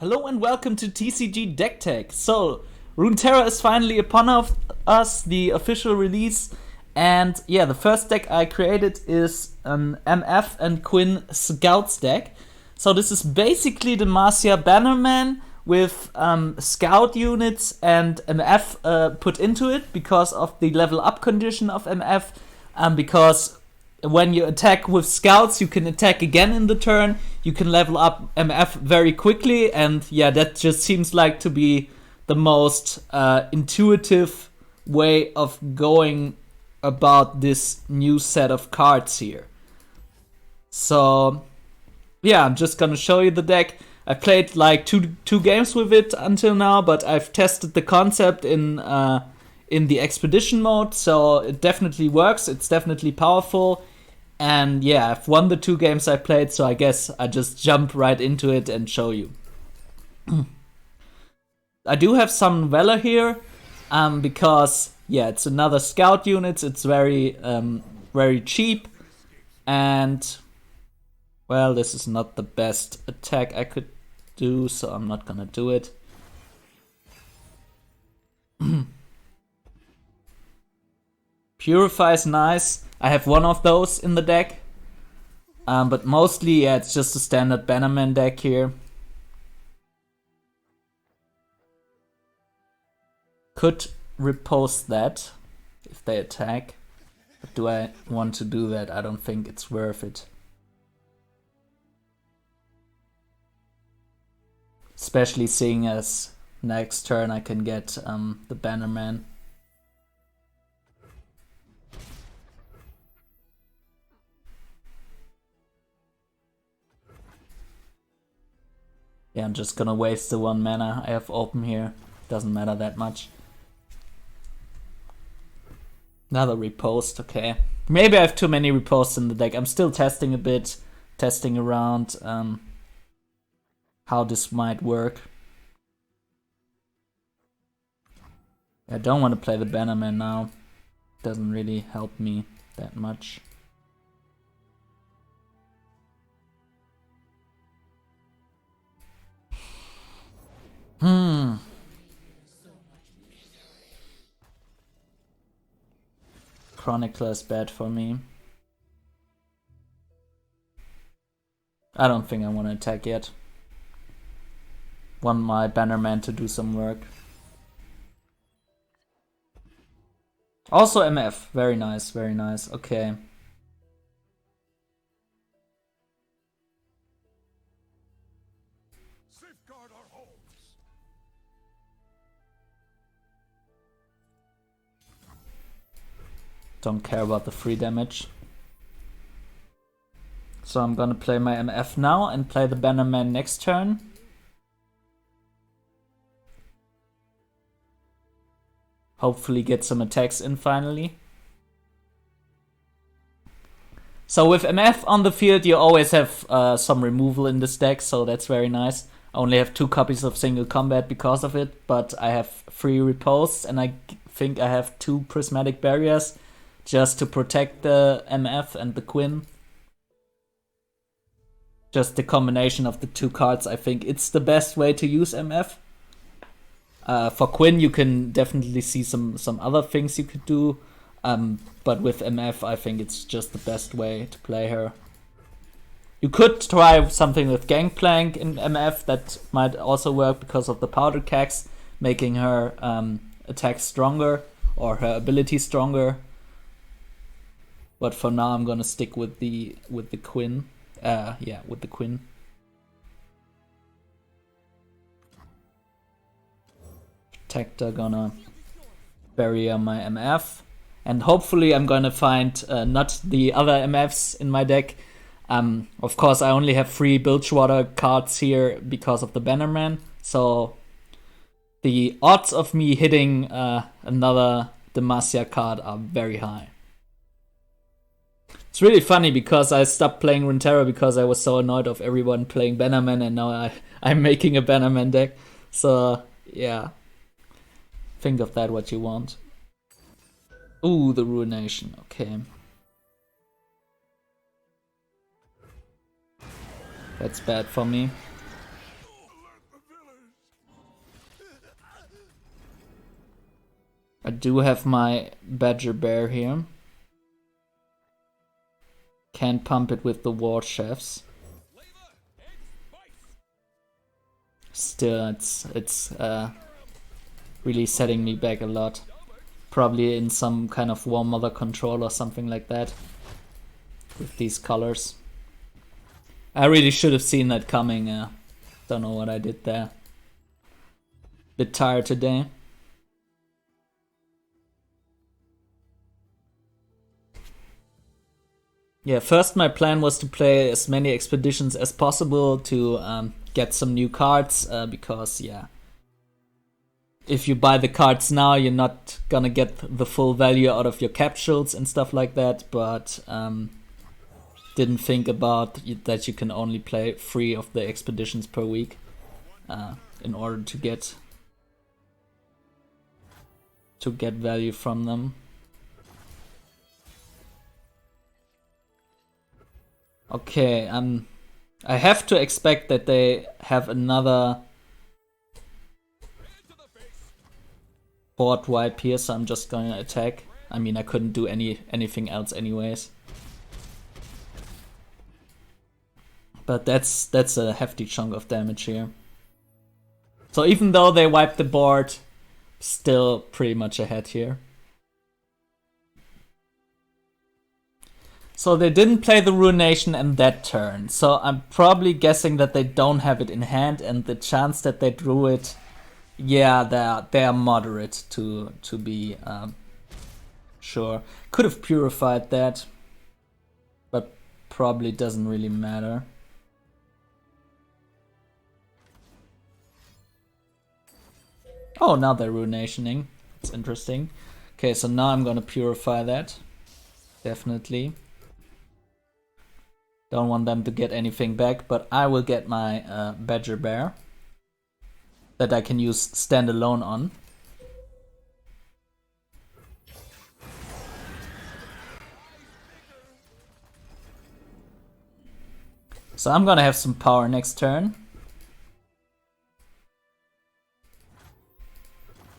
Hello and welcome to TCG Deck Tech. So, Runeterra is finally upon us, the official release. And yeah, the first deck I created is an MF and Quinn Scouts deck. So this is basically the Marcia Bannerman with Scout units and MF put into it because of the level up condition of MF. Because when you attack with Scouts, you can attack again in the turn. You can level up MF very quickly, and yeah, that just seems like to be the most intuitive way of going about this new set of cards here. So yeah, I'm just gonna show you the deck. I played like two games with it until now, but I've tested the concept in the expedition mode, so it definitely works. It's definitely powerful. And yeah, I've won the 2 games I played, so I guess I just jump right into it and show you. I do have some Valor here, because yeah, it's another Scout unit. It's very cheap, and well, this is not the best attack I could do, so I'm not gonna do it. Purify is nice. I have one of those in the deck. But mostly, yeah, it's just a standard Bannerman deck here. Could riposte that if they attack. But do I want to do that? I don't think it's worth it. Especially seeing as next turn I can get the Bannerman. Yeah, I'm just gonna waste the 1 mana I have open here. Doesn't matter that much. Another riposte, okay. Maybe I have too many ripostes in the deck. I'm still testing a bit, testing around how this might work. I don't want to play the Bannerman now. Doesn't really help me that much. Chronicler is bad for me. I don't think I want to attack yet. Want my Bannerman to do some work. Also MF, very nice, very nice. Okay. Safeguard our homes. Don't care about the free damage. So I'm gonna play my MF now and play the Bannerman next turn. Hopefully get some attacks in finally. So with MF on the field, you always have some removal in this deck, so that's very nice. I only have 2 copies of Single Combat because of it, but I have 3 ripostes, and I think I have 2 Prismatic Barriers just to protect the MF and the Quinn. Just the combination of the 2 cards, I think it's the best way to use MF. For Quinn, you can definitely see some other things you could do. But with MF, I think it's just the best way to play her. You could try something with Gangplank in MF. That might also work because of the Powder Kegs, making her attack stronger or her ability stronger. But for now, I'm gonna stick with the Quinn. Yeah, with the Quinn. Protector gonna barrier my MF. And hopefully I'm gonna find not the other MFs in my deck. Of course, I only have 3 Bilgewater cards here because of the Bannerman. So the odds of me hitting another Demacia card are very high. It's really funny because I stopped playing Runeterra because I was so annoyed of everyone playing Bannerman, and now I'm making a Bannerman deck. So yeah, think of that what you want. Ooh, the Ruination, okay. That's bad for me. do have my Badger Bear here. Can't pump it with the War Chefs. Still, it's really setting me back a lot. Probably in some kind of War Mother control or something like that. With these colors. I really should have seen that coming. Don't know what I did there. Bit tired today. Yeah, first my plan was to play as many expeditions as possible to get some new cards, because yeah, if you buy the cards now, you're not gonna get the full value out of your capsules and stuff like that, but didn't think about that you can only play 3 of the expeditions per week in order to get value from them. Okay, I have to expect that they have another board wipe here, so I'm just gonna attack. I mean, I couldn't do anything else anyways. But that's a hefty chunk of damage here. So even though they wiped the board, still pretty much ahead here. So they didn't play the Ruination in that turn, so I'm probably guessing that they don't have it in hand, and the chance that they drew it, yeah, they're moderate to be sure. Could have purified that, but probably doesn't really matter. Oh, now they're Ruinationing. It's interesting. Okay, so now I'm gonna purify that. Definitely. Don't want them to get anything back, but I will get my Badger Bear that I can use standalone on. So I'm gonna have some power next turn.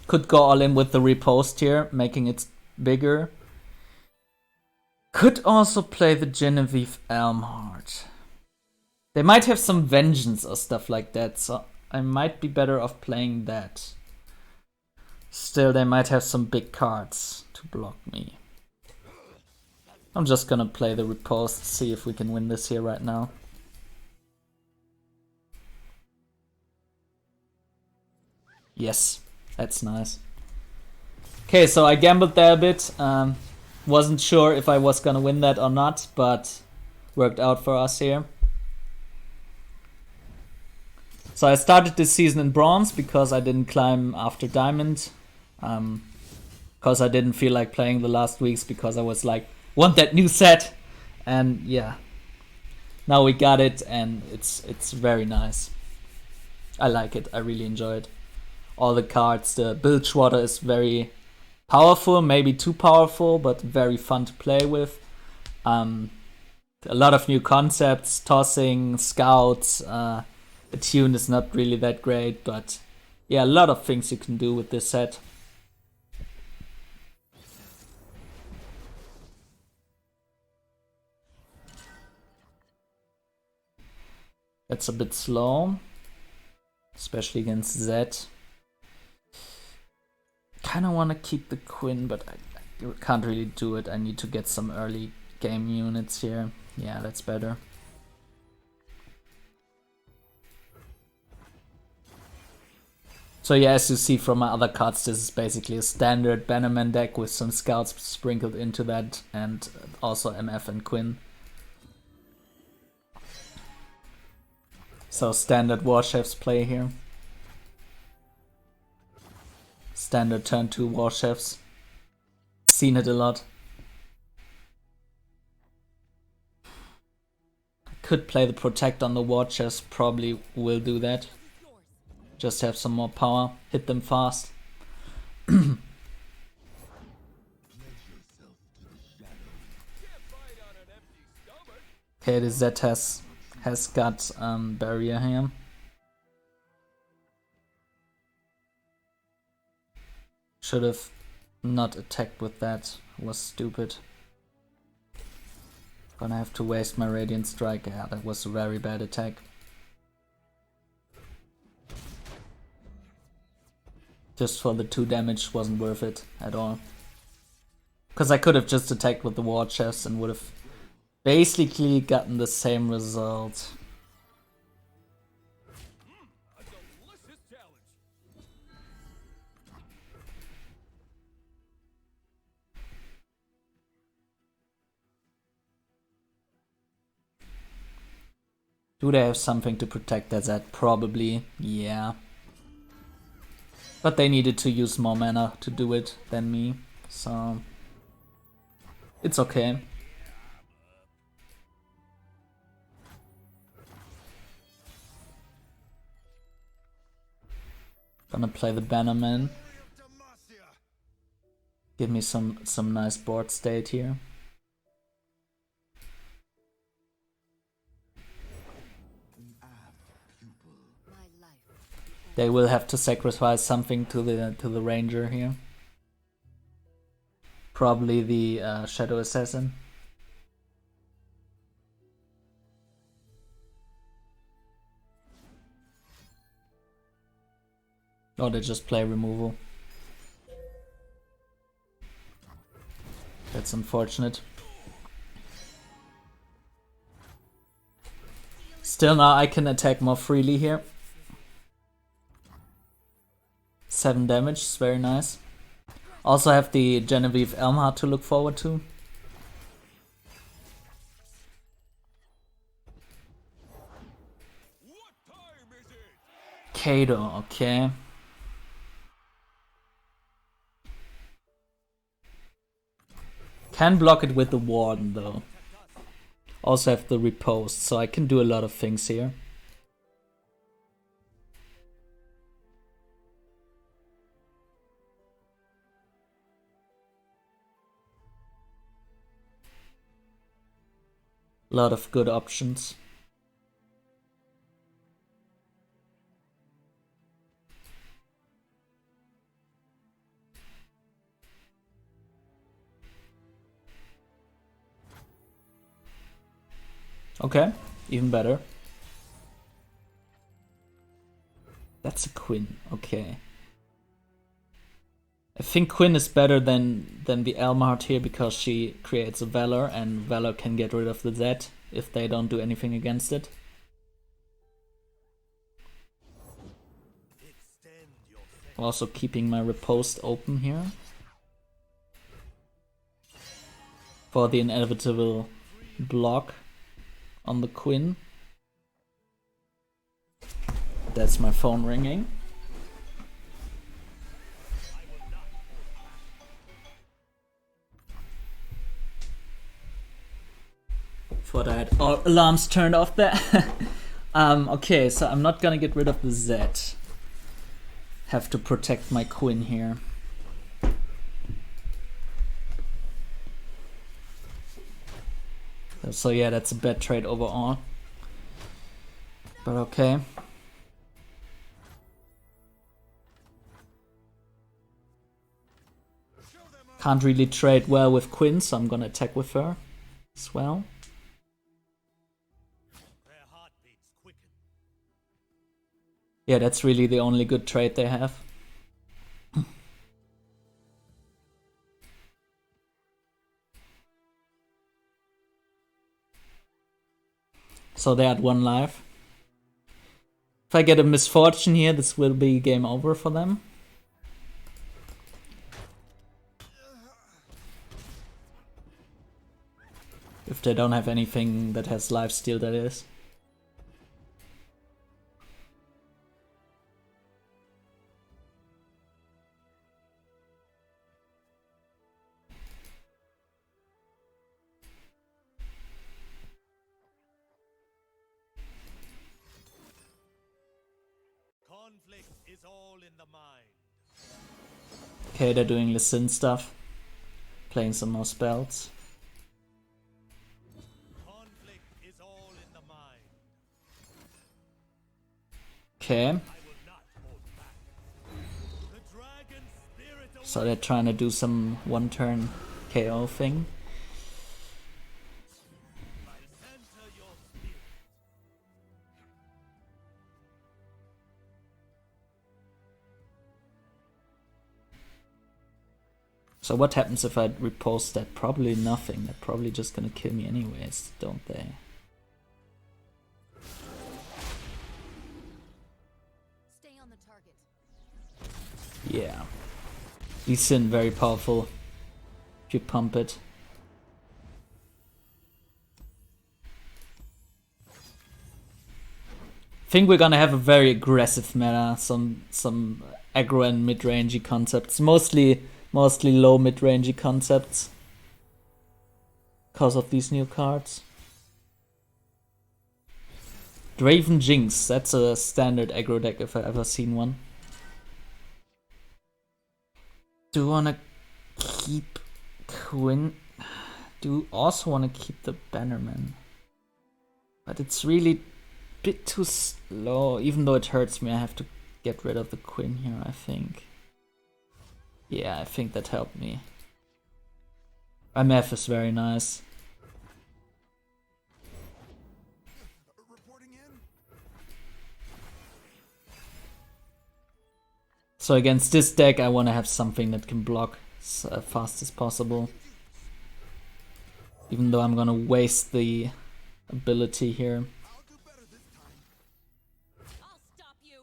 Could go all in with the Repost here, making it bigger. Could also play the Genevieve Elmhart. They might have some Vengeance or stuff like that, so I might be better off playing that. Still, they might have some big cards to block me. I'm just gonna play the Repost, see if we can win this here right now. Yes, that's nice. Okay, so I gambled there a bit. Wasn't sure if I was gonna win that or not, but worked out for us here. So I started this season in Bronze because I didn't climb after Diamond. Because I didn't feel like playing the last weeks because I was like, want that new set. And yeah, now we got it and it's very nice. I like it, I really enjoy it. All the cards, the Bilgewater is very powerful, maybe too powerful, but very fun to play with. A lot of new concepts, tossing, scouts. The tune is not really that great, but yeah, a lot of things you can do with this set. That's a bit slow, especially against Zed. Kind of want to keep the Quinn, but I can't really do it. I need to get some early game units here. Yeah, that's better. So yeah, as you see from my other cards, this is basically a standard Bannermen deck with some scouts sprinkled into that, and also MF and Quinn. So standard War Chefs play here. Standard turn 2 War Chefs. Seen it a lot. Could play the Protect on the War Chefs, probably will do that. Just have some more power, hit them fast. Okay, the Zed has got barrier here. Should have not attacked with that. Was stupid. Gonna have to waste my Radiant Strike. Yeah, that was a very bad attack. Just for the 2 damage wasn't worth it at all. Because I could have just attacked with the War Chest and would have basically gotten the same result. Do they have something to protect that? Probably, yeah. But they needed to use more mana to do it than me, so it's okay. Gonna play the Bannermen. Give me some nice board state here. They will have to sacrifice something to the ranger here. Probably the Shadow Assassin. Or they just play removal. That's unfortunate. Still now I can attack more freely here. 7 damage, is very nice. Also have the Genevieve Elmhart to look forward to. Kato, okay. Can block it with the Warden though. Also have the Riposte, so I can do a lot of things here. A lot of good options. Okay, even better. That's a Quinn, okay. I think Quinn is better than the Elmhart here because she creates a Valor and Valor can get rid of the Z if they don't do anything against it. Also keeping my Riposte open here. For the inevitable block on the Quinn. That's my phone ringing. Thought I had all alarms turned off there. Okay, so I'm not gonna get rid of the Z. Have to protect my Quinn here. So yeah, that's a bad trade overall. But okay. Can't really trade well with Quinn, so I'm gonna attack with her as well. Yeah, that's really the only good trade they have. So they're at 1 life. If I get a Miss Fortune here, this will be game over for them. If they don't have anything that has lifesteal, that is. Okay, they're doing Listen stuff. Playing some more spells. Okay. So they're trying to do some one-turn KO thing. So what happens if I repulse that? Probably nothing. They're probably just gonna kill me anyways, don't they? Stay on the target. Yeah. Lee Sin, very powerful if you pump it. I think we're gonna have a very aggressive meta, some aggro and mid-rangey concepts. Mostly low mid-rangey concepts. Because of these new cards. Draven Jinx, that's a standard aggro deck if I've ever seen one. Do wanna keep Quinn? Do also wanna keep the Bannermen. But it's really a bit too slow. Even though it hurts me, I have to get rid of the Quinn here, I think. Yeah, I think that helped me. MF is very nice. So against this deck, I want to have something that can block as fast as possible. Even though I'm gonna waste the ability here. I'll stop you.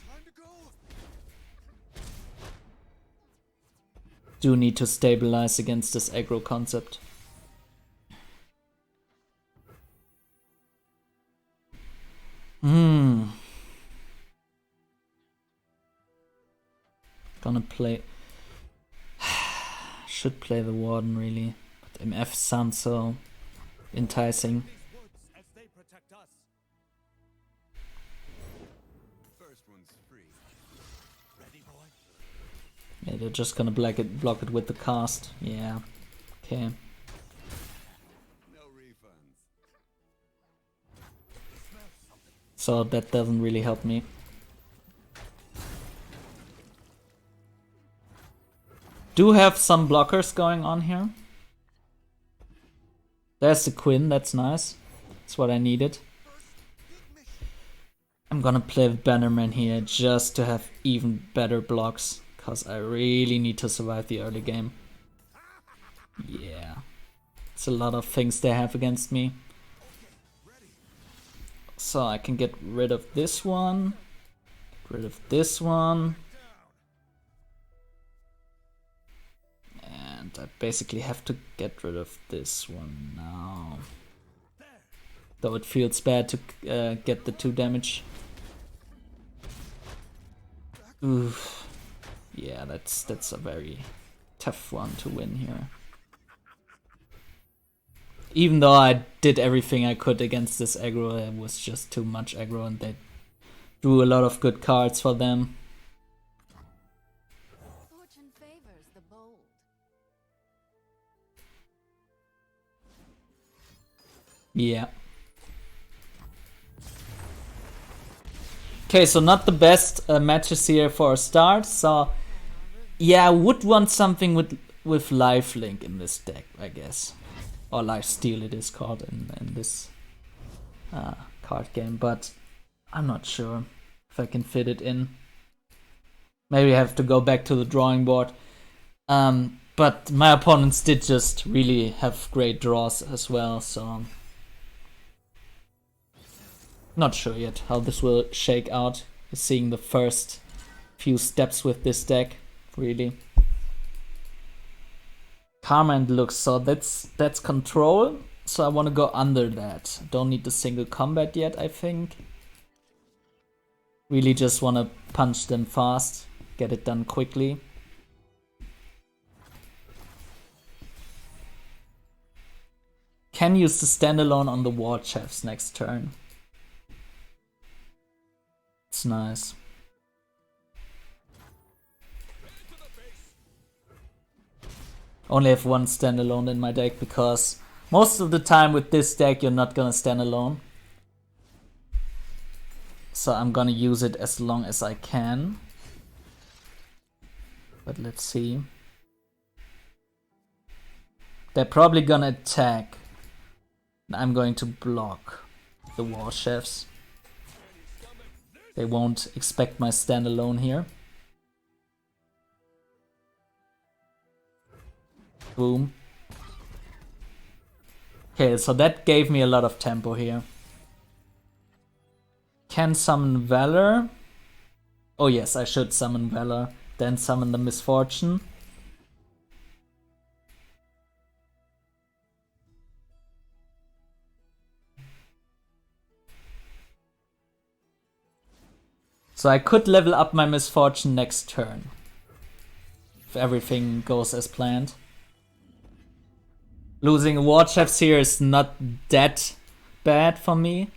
Time to go. Do need to stabilize against this aggro concept. Gonna play. Should play the Warden really. But MF sounds so enticing. Yeah, they're just gonna block it with the cast. Yeah. Okay. So that doesn't really help me. Do have some blockers going on here. There's the Quinn, that's nice. That's what I needed. I'm gonna play the Bannerman here just to have even better blocks, cause I really need to survive the early game. Yeah. It's a lot of things they have against me. So I can get rid of this one. Get rid of this one. And I basically have to get rid of this one now. Though it feels bad to get the 2 damage. Oof. Yeah, that's a very tough one to win here. Even though I did everything I could against this aggro, it was just too much aggro and they drew a lot of good cards for them. Fortune favors the bold. Yeah. Okay, so not the best matches here for a start. So yeah, I would want something with lifelink in this deck, I guess. Or lifesteal it is called in this card game, but I'm not sure if I can fit it in. Maybe I have to go back to the drawing board. But my opponents did just really have great draws as well, so not sure yet how this will shake out. Seeing the first few steps with this deck, really. Karma and Lux, so that's control. So I want to go under that. Don't need the single combat yet, I think. Really just want to punch them fast, get it done quickly. Can use the standalone on the war chefs next turn. It's nice. Only have one standalone in my deck because most of the time with this deck you're not gonna stand alone. So I'm gonna use it as long as I can. But let's see. They're probably gonna attack. I'm going to block the war chefs. They won't expect my standalone here. Boom. Okay, so that gave me a lot of tempo here. Can summon Valor. Oh yes, I should summon Valor. Then summon the Miss Fortune. So I could level up my Miss Fortune next turn. If everything goes as planned. Losing a War Chefs here is not that bad for me.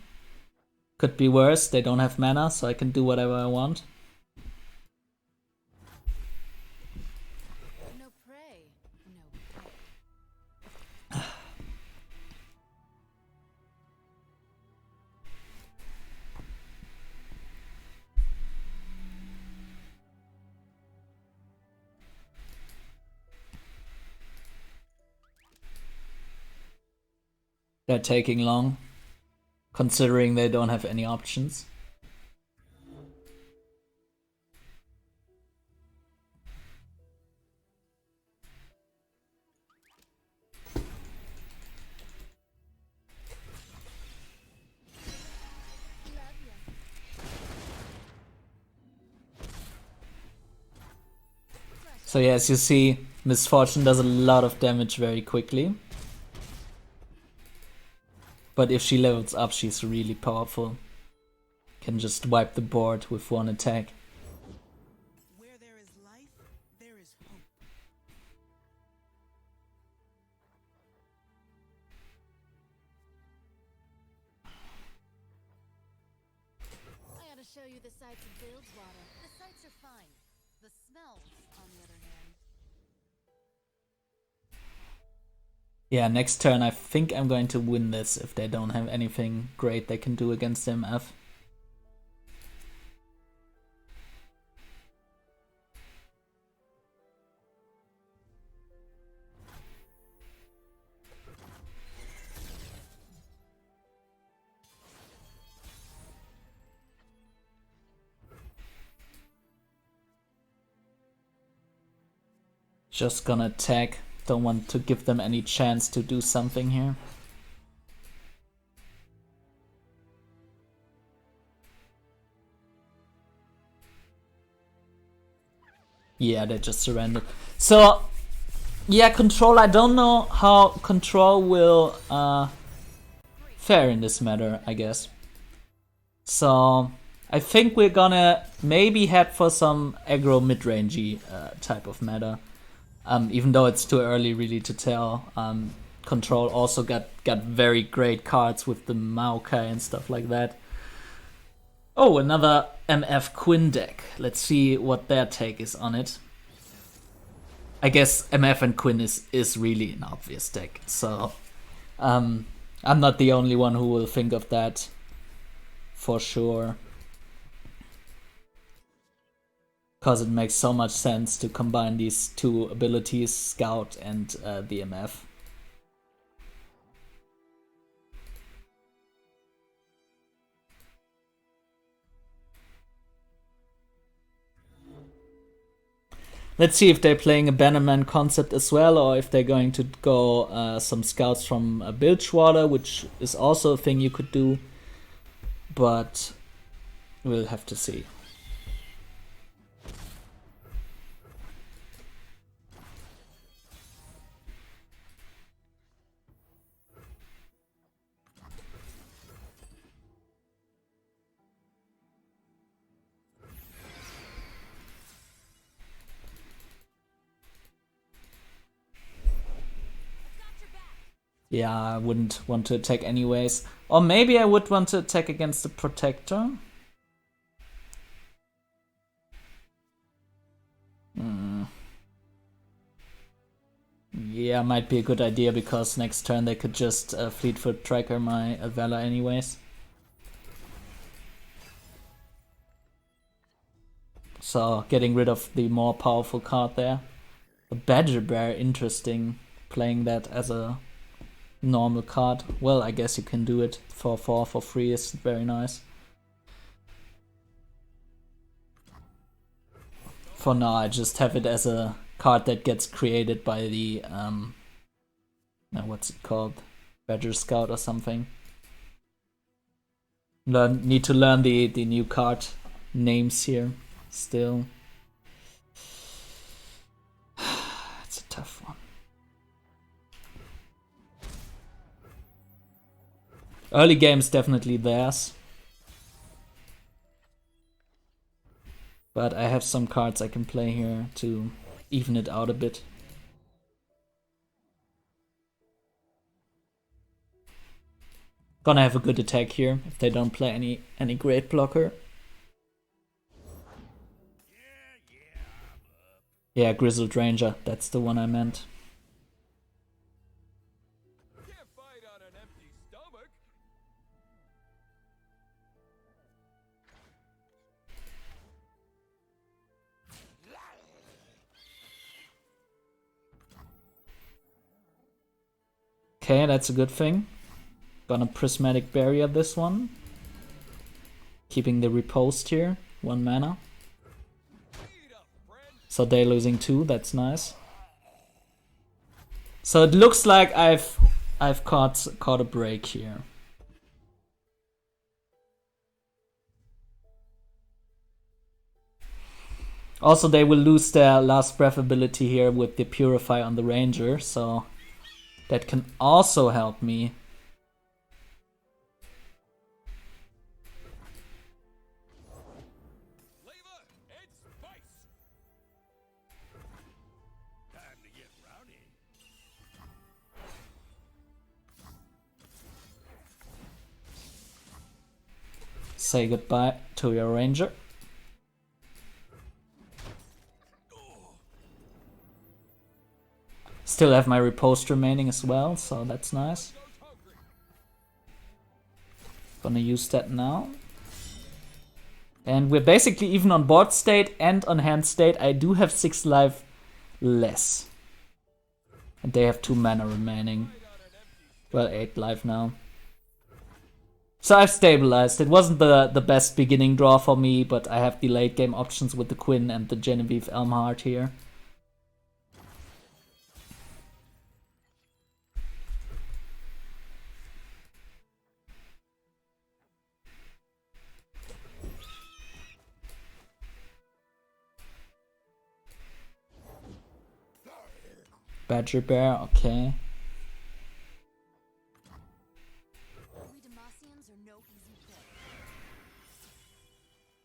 Could be worse, they don't have mana, so I can do whatever I want. No prey, no prey. They're taking long, considering they don't have any options. So yeah, as you see, Miss Fortune does a lot of damage very quickly. But if she levels up, she's really powerful. Can just wipe the board with one attack. Where there is life, there is hope. I ought to show you the sights of Bilgewater. The sights are fine. The smells, on the other hand. Yeah, next turn I think I'm going to win this if they don't have anything great they can do against MF. Just gonna attack. Don't want to give them any chance to do something here. Yeah, they just surrendered. So, yeah, Control, I don't know how Control will fare in this matter, I guess. So, I think we're gonna maybe head for some aggro mid-rangey type of meta. Even though it's too early really to tell. Control also got very great cards with the Maokai and stuff like that. Oh, another MF Quinn deck. Let's see what their take is on it. I guess MF and Quinn is really an obvious deck, so I'm not the only one who will think of that for sure. Because it makes so much sense to combine these two abilities, Scout and the MF. Let's see if they're playing a Bannerman concept as well, or if they're going to go some Scouts from Bilgewater, which is also a thing you could do. But we'll have to see. Yeah, I wouldn't want to attack anyways. Or maybe I would want to attack against the Protector. Yeah, might be a good idea because next turn they could just Fleetfoot Tracker my Valor anyways. So getting rid of the more powerful card there. The Badger Bear, interesting. Playing that as a normal card. Well, I guess you can do it for 4 for free is very nice. For now, I just have it as a card that gets created by the what's it called? Badger Scout or something. Need to learn the new card names here still. It's a tough one. Early game's definitely theirs. But I have some cards I can play here to even it out a bit. Gonna have a good attack here if they don't play any great blocker. Yeah, Grizzled Ranger, that's the one I meant. Okay, that's a good thing. Gonna Prismatic Barrier this one. Keeping the Riposte here, 1 mana. So they're losing 2, that's nice. So it looks like I've caught a break here. Also, they will lose their Last Breath ability here with the Purify on the Ranger, so that can also help me. Say goodbye to your Ranger. Still have my Riposte remaining as well, so that's nice. Gonna use that now. And we're basically even on board state and on hand state. I do have 6 life less. And they have 2 mana remaining. Well, 8 life now. So I've stabilized. It wasn't the best beginning draw for me, but I have the late game options with the Quinn and the Genevieve Elmhart here. Badger Bear, okay.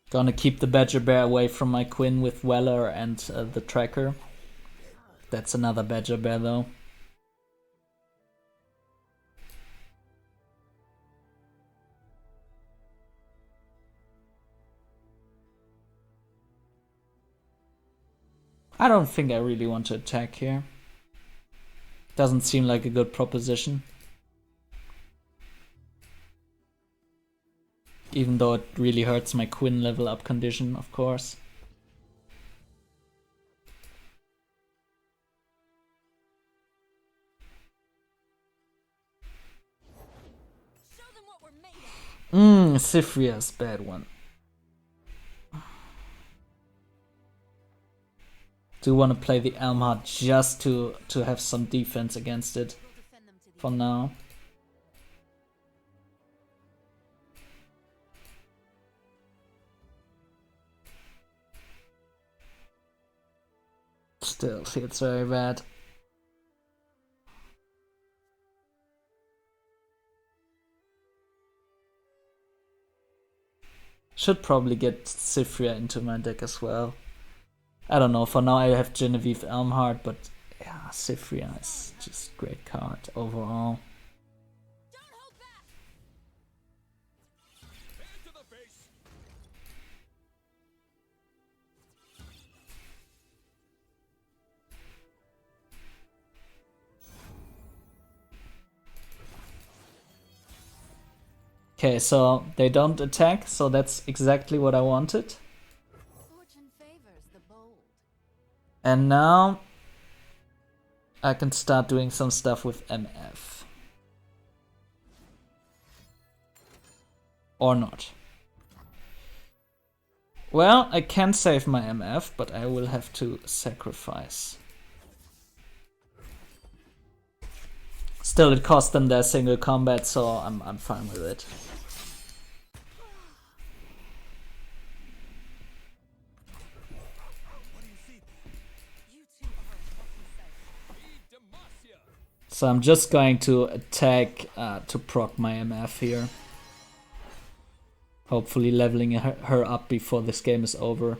Gonna keep the Badger Bear away from my Quinn with Valor and the Tracker. That's another Badger Bear though. I don't think I really want to attack here. Doesn't seem like a good proposition. Even though it really hurts my Quinn level up condition, of course. Cyphria's bad one. Do want to play the Elmhart just to have some defense against it for now. Still feels very bad. Should probably get Cyphria into my deck as well. I don't know, for now I have Genevieve Elmhart, but yeah, Cyphria is just a great card overall. Okay, so they don't attack, so that's exactly what I wanted. Fortune And now I can start doing some stuff with MF. Or not. Well, I can save my MF, but I will have to sacrifice. Still, it cost them their single combat, so I'm fine with it. So I'm just going to attack to proc my MF here. Hopefully leveling her up before this game is over.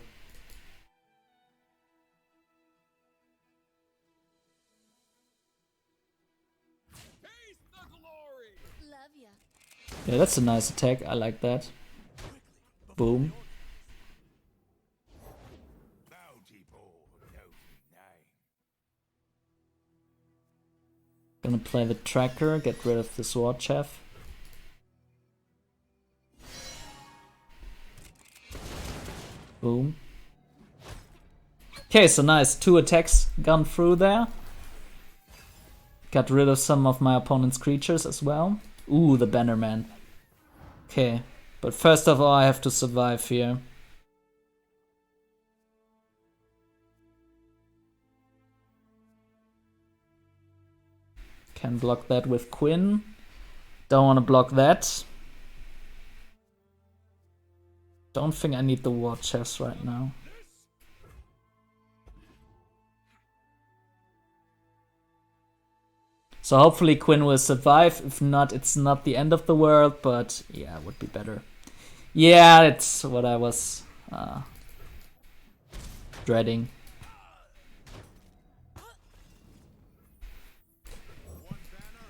Yeah, that's a nice attack. I like that. Boom. Gonna play the tracker, get rid of this war chef. Boom. Okay, so nice. 2 attacks gone through there. Got rid of some of my opponent's creatures as well. Ooh, the Bannermen. Okay, but first of all I have to survive here. Can block that with Quinn. Don't want to block that. Don't think I need the war chefs right now. So hopefully Quinn will survive. If not, it's not the end of the world, but yeah, it would be better. Yeah, it's what I was dreading.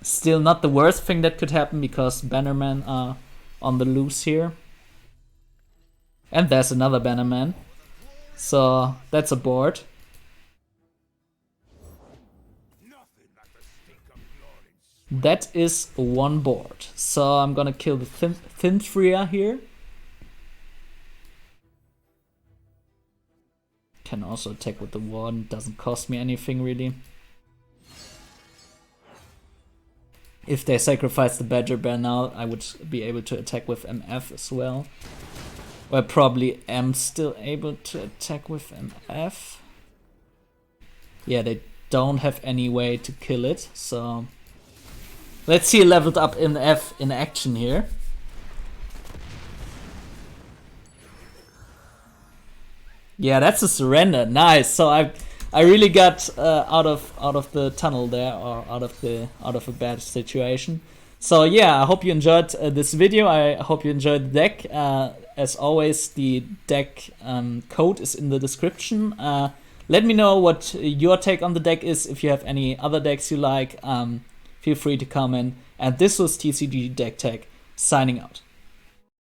Still not the worst thing that could happen because Bannermen are on the loose here. And there's another Bannerman. So that's a board. That is 1 board. So I'm gonna kill the Thinthria here. Can also attack with the Warden, doesn't cost me anything really. If they sacrifice the Badger Bear now, I would be able to attack with MF as well. Or I probably am still able to attack with MF. Yeah, they don't have any way to kill it, so... Let's see a leveled up MF in action here. Yeah, that's a surrender. Nice. So I really got out of the tunnel there, or out of a bad situation. So yeah, I hope you enjoyed this video. I hope you enjoyed the deck. As always, the deck code is in the description. Let me know what your take on the deck is. If you have any other decks you like, feel free to comment. And this was TCG Deck Tech signing out.